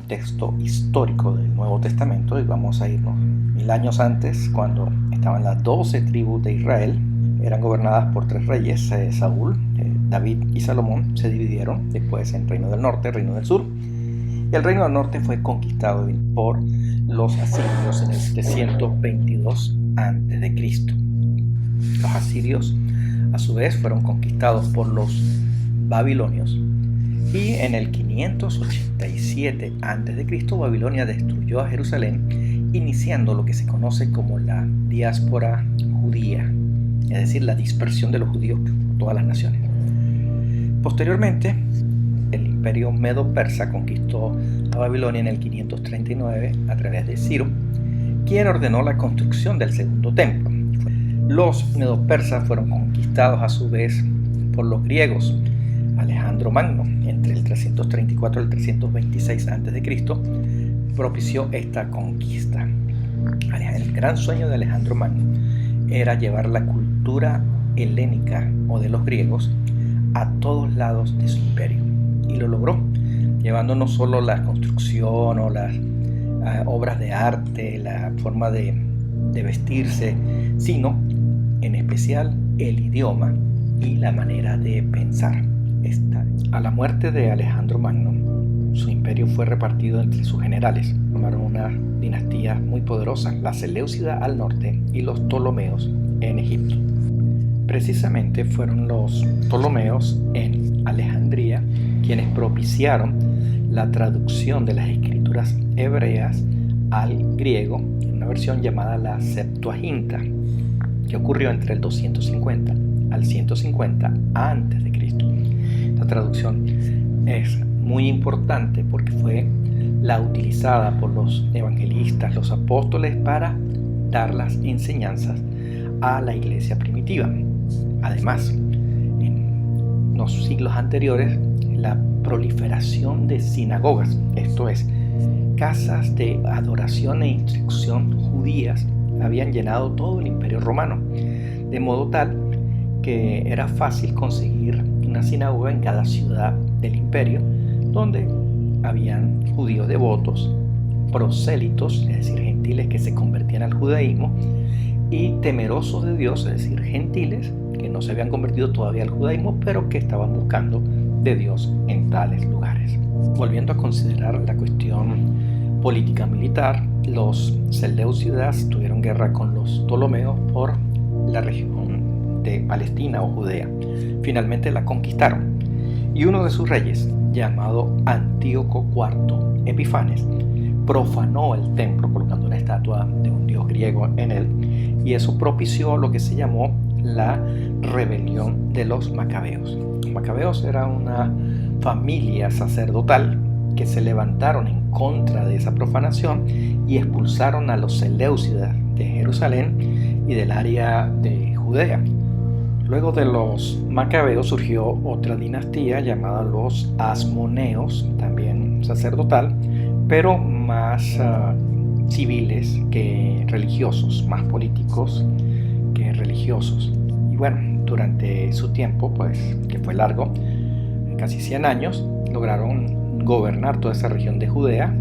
contexto histórico del Nuevo Testamento y vamos a irnos 1000 años antes, cuando estaban las 12 tribus de Israel. Eran gobernadas por 3 reyes, Saúl, David y Salomón. Se dividieron después en Reino del Norte, Reino del Sur, y el Reino del Norte fue conquistado por los asirios en el 722 a.C. Los asirios a su vez fueron conquistados por los babilonios, y en el 587 a.C. Babilonia destruyó a Jerusalén, iniciando lo que se conoce como la diáspora judía, es decir, la dispersión de los judíos por todas las naciones. Posteriormente, el imperio medo-persa conquistó a Babilonia en el 539 a través de Ciro, quien ordenó la construcción del segundo templo. Los medo-persas fueron conquistados a su vez por los griegos. Alejandro Magno, entre el 334 y el 326 a.C., propició esta conquista. El gran sueño de Alejandro Magno era llevar la cultura helénica o de los griegos a todos lados de su imperio, y lo logró, llevando no solo la construcción o las obras de arte, la forma de vestirse, sino en especial el idioma y la manera de pensar. A la muerte de Alejandro Magno, su imperio fue repartido entre sus generales. Formaron una dinastía muy poderosa, la Seleucida al norte y los Ptolomeos en Egipto. Precisamente fueron los Ptolomeos en Alejandría quienes propiciaron la traducción de las escrituras hebreas al griego en una versión llamada la Septuaginta, que ocurrió entre el 250 al 150 a.C. Esta traducción es muy importante porque fue la utilizada por los evangelistas, los apóstoles, para dar las enseñanzas a la iglesia primitiva. Además, en los siglos anteriores, la proliferación de sinagogas, esto es, casas de adoración e instrucción judías, habían llenado todo el imperio romano, de modo tal que era fácil conseguir una sinagoga en cada ciudad del imperio, donde habían judíos devotos, prosélitos, es decir, gentiles que se convertían al judaísmo, y temerosos de Dios, es decir, gentiles que no se habían convertido todavía al judaísmo, pero que estaban buscando de Dios en tales lugares. Volviendo a considerar la cuestión política militar, los seleucidas tuvieron guerra con los ptolomeos por la región de Palestina o Judea. Finalmente la conquistaron, y uno de sus reyes, llamado Antíoco IV Epifanes, profanó el templo colocando una estatua de un dios griego en él, y eso propició lo que se llamó la rebelión de los macabeos. Los macabeos era una familia sacerdotal que se levantaron en contra de esa profanación y expulsaron a los seleucidas de Jerusalén y del área de Judea. Luego de los macabeos surgió otra dinastía llamada los asmoneos, también sacerdotal, pero más civiles que religiosos, más políticos que religiosos. Y bueno, durante su tiempo, pues, que fue largo, casi 100 años, lograron gobernar toda esa región de Judea.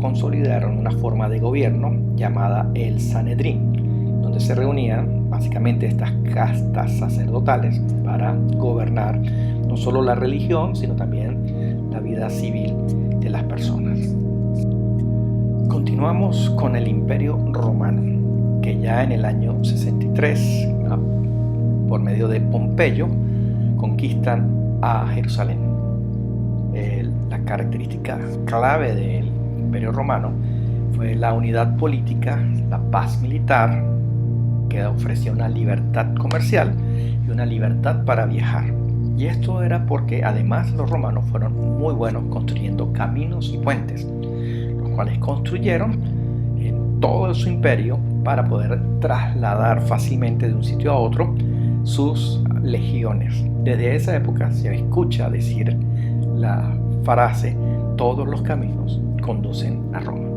Consolidaron una forma de gobierno llamada el Sanedrín, donde se reunían básicamente estas castas sacerdotales para gobernar no solo la religión, sino también la vida civil de las personas. Continuamos con el Imperio Romano, que ya en el año 63, por medio de Pompeyo, conquistan a Jerusalén. La característica clave del Imperio Romano fue la unidad política, la paz militar, que ofrecía una libertad comercial y una libertad para viajar. Y esto era porque además los romanos fueron muy buenos construyendo caminos y puentes, los cuales construyeron en todo su imperio para poder trasladar fácilmente de un sitio a otro sus legiones. Desde esa época se escucha decir la frase: todos los caminos conducen a Roma.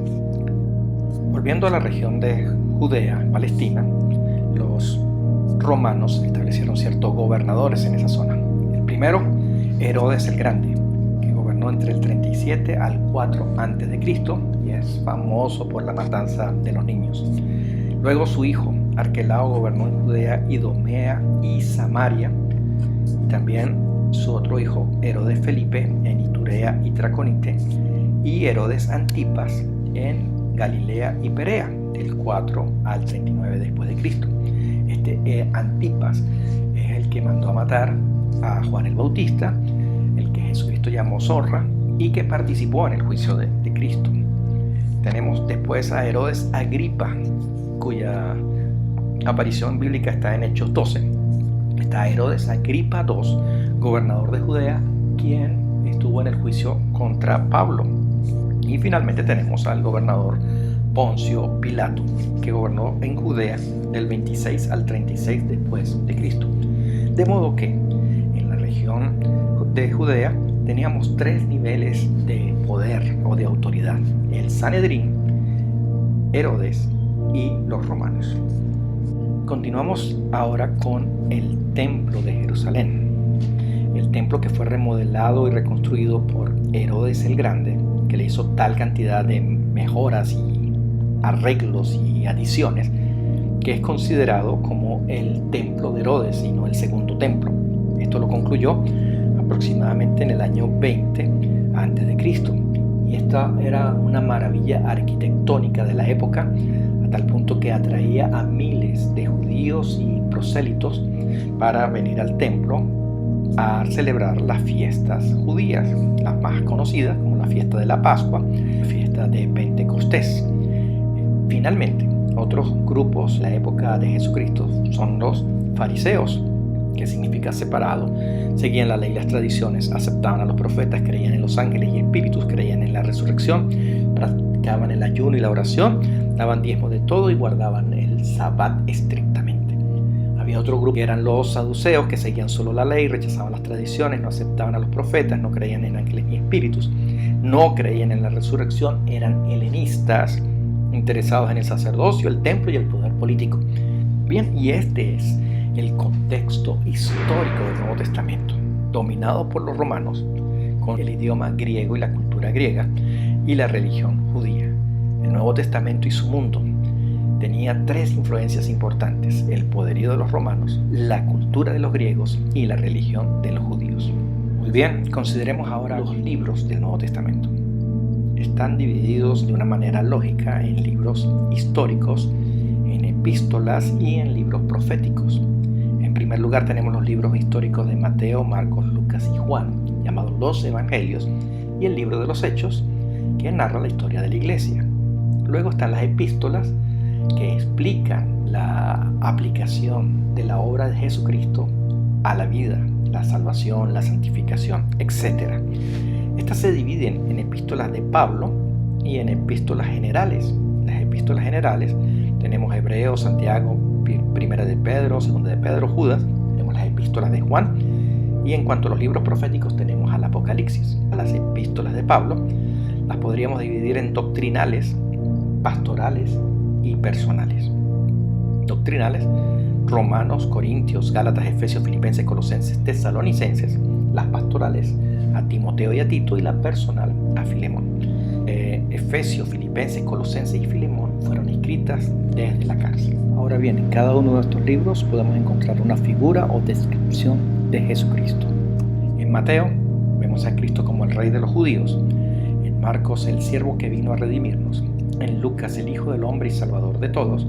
Volviendo a la región de Judea, Palestina, los romanos establecieron ciertos gobernadores en esa zona. El primero, Herodes el Grande, que gobernó gobernó entre el 37 al 4 a.C. y es famoso por la matanza de los niños. Luego su hijo Arquelao gobernó en Judea, Idumea y Samaria. Y también su otro hijo Herodes Felipe en Iturea y Traconite, y Herodes Antipas en Galilea y Perea, del 4 al 39 después de Cristo. Antipas es el que mandó a matar a Juan el Bautista, el que Jesucristo llamó zorra y que participó en el juicio de Cristo. Tenemos después a Herodes Agripa, cuya aparición bíblica está en Hechos 12. Está Herodes Agripa II, gobernador de Judea, quien estuvo en el juicio contra Pablo. Y finalmente tenemos al gobernador Poncio Pilato, que gobernó en Judea del 26 al 36 después de Cristo. De modo que en la región de Judea teníamos tres niveles de poder o de autoridad: el Sanedrín, Herodes y los romanos. Continuamos ahora con el templo de Jerusalén, el templo que fue remodelado y reconstruido por Herodes el Grande, que le hizo tal cantidad de mejoras y arreglos y adiciones que es considerado como el templo de Herodes y no el segundo templo. Esto lo concluyó aproximadamente en el año 20 a.C. y esta era una maravilla arquitectónica de la época, a tal punto que atraía a miles de judíos y prosélitos para venir al templo a celebrar las fiestas judías, las más conocidas como la fiesta de la Pascua, la fiesta de Pentecostés. Finalmente, otros grupos de la época de Jesucristo son los fariseos, que significa separado. Seguían la ley y las tradiciones, aceptaban a los profetas, creían en los ángeles y espíritus, creían en la resurrección, practicaban el ayuno y la oración, daban diezmo de todo y guardaban el sabbat estrictamente. Había otro grupo que eran los saduceos, que seguían solo la ley, rechazaban las tradiciones, no aceptaban a los profetas, no creían en ángeles ni espíritus, no creían en la resurrección, eran helenistas, interesados en el sacerdocio, el templo y el poder político. Bien, y este es el contexto histórico del Nuevo Testamento, dominado por los romanos, con el idioma griego y la cultura griega y la religión judía. El Nuevo Testamento y su mundo tenía tres influencias importantes: el poderío de los romanos, la cultura de los griegos y la religión de los judíos. Muy bien, consideremos ahora los libros del Nuevo Testamento. Están divididos de una manera lógica en libros históricos, en epístolas y en libros proféticos. En primer lugar tenemos los libros históricos de Mateo, Marcos, Lucas y Juan, llamados los Evangelios, y el libro de los Hechos, que narra la historia de la iglesia. Luego están las epístolas, que explican la aplicación de la obra de Jesucristo a la vida, la salvación, la santificación, etc. Estas se dividen en epístolas de Pablo y en epístolas generales. Las epístolas generales tenemos Hebreos, Santiago, Primera de Pedro, Segunda de Pedro, Judas. Tenemos las epístolas de Juan. Y en cuanto a los libros proféticos tenemos al Apocalipsis. Las epístolas de Pablo las podríamos dividir en doctrinales, pastorales y personales. Doctrinales: Romanos, Corintios, Gálatas, Efesios, Filipenses, Colosenses, Tesalonicenses. Las pastorales: a Timoteo y a Tito, y la personal a Filemón. Efesios, Filipenses, Colosenses y Filemón fueron escritas desde la cárcel. Ahora bien, en cada uno de estos libros podemos encontrar una figura o descripción de Jesucristo. En Mateo vemos a Cristo como el Rey de los judíos. En Marcos, el siervo que vino a redimirnos. En Lucas, el Hijo del Hombre y Salvador de todos.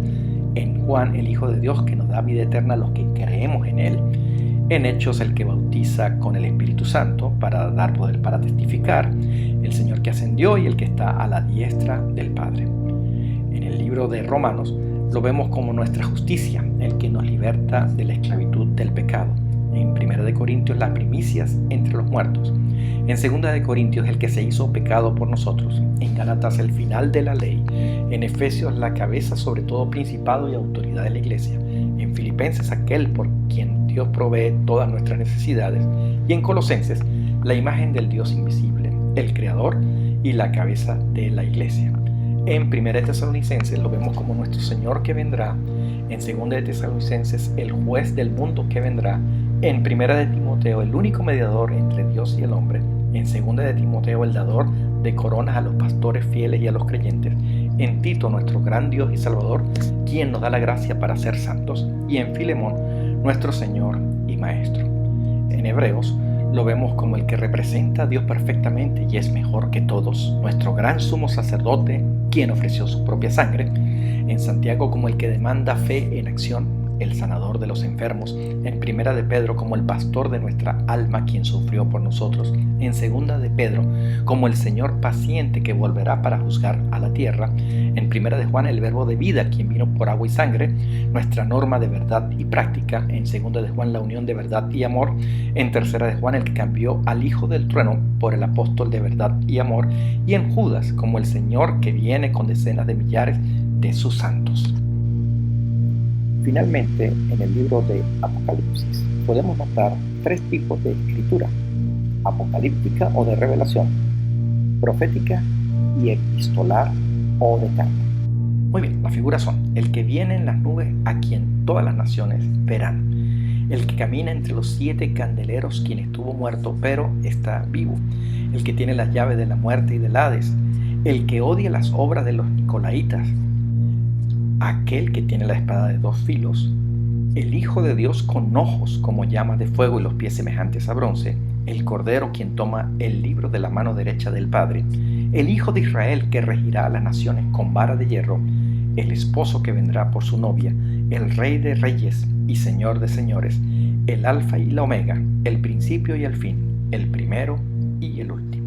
En Juan, el Hijo de Dios que nos da vida eterna a los que creemos en Él. En Hechos, el que bautiza con el Espíritu Santo para dar poder para testificar, el Señor que ascendió y el que está a la diestra del Padre. En el libro de Romanos lo vemos como nuestra justicia, el que nos liberta de la esclavitud del pecado. En 1 de Corintios, las primicias entre los muertos. En 2 de Corintios, el que se hizo pecado por nosotros. En Gálatas, el final de la ley. En Efesios, la cabeza sobre todo principado y autoridad de la iglesia. En Filipenses, aquel por quien Dios provee todas nuestras necesidades. Y en Colosenses, la imagen del Dios invisible, el Creador y la cabeza de la iglesia. En 1 de Tesalonicenses lo vemos como nuestro Señor que vendrá. En 2 de Tesalonicenses, el juez del mundo que vendrá. En 1 de Timoteo, el único mediador entre Dios y el hombre. en 2 de Timoteo el dador de coronas a los pastores fieles y a los creyentes, en Tito nuestro gran Dios y Salvador, quien nos da la gracia para ser santos, y en Filemón nuestro Señor y Maestro. En Hebreos lo vemos como el que representa a Dios perfectamente y es mejor que todos, nuestro gran sumo sacerdote, quien ofreció su propia sangre. En Santiago como el que demanda fe en acción, el sanador de los enfermos. En 1 de Pedro como el pastor de nuestra alma, quien sufrió por nosotros. En 2 de Pedro como el Señor paciente que volverá para juzgar a la tierra. En 1 de Juan el verbo de vida, quien vino por agua y sangre, nuestra norma de verdad y práctica. En 2 de Juan la unión de verdad y amor. En 3 de Juan el que cambió al hijo del trueno por el apóstol de verdad y amor. Y en Judas como el Señor que viene con decenas de millares de sus santos. Finalmente, en el libro de Apocalipsis podemos notar 3 tipos de escritura: apocalíptica o de revelación, profética y epistolar o de carta. Muy bien, las figuras son el que viene en las nubes, a quien todas las naciones verán; el que camina entre los 7 candeleros, quien estuvo muerto pero está vivo; el que tiene las llaves de la muerte y del Hades; el que odia las obras de los nicolaitas; aquel que tiene la espada de 2 filos; el Hijo de Dios con ojos como llamas de fuego y los pies semejantes a bronce; el Cordero quien toma el libro de la mano derecha del Padre; el Hijo de Israel que regirá a las naciones con vara de hierro; el esposo que vendrá por su novia; el Rey de reyes y Señor de señores; el Alfa y la Omega, el principio y el fin, el primero y el último.